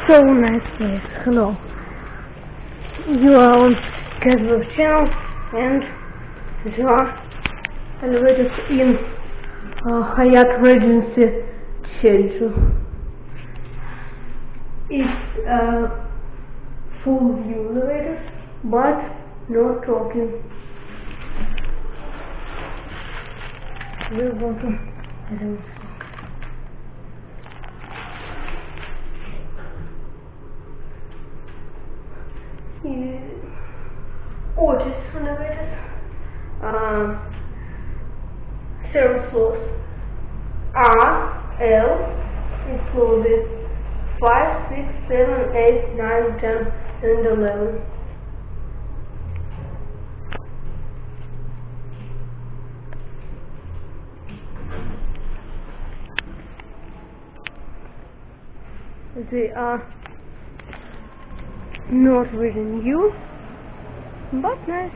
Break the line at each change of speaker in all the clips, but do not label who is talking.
so nice place. Hello. You are on Casual channel and you are elevated in Hyatt Regency Jeju. It's a full view elevator, but no talking. We'll go to OTIS elevators, 0 floors R, L, included 5, 6, 7, 8, 9, 10, and 11. They are not really new, but nice.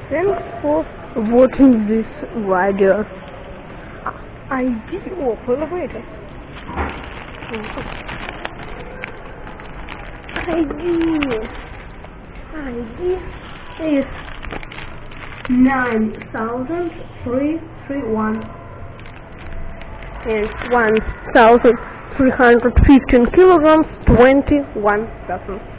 Thanks for watching this video. ID of elevator. ID is 9331 and 1315 kilograms, 21 persons.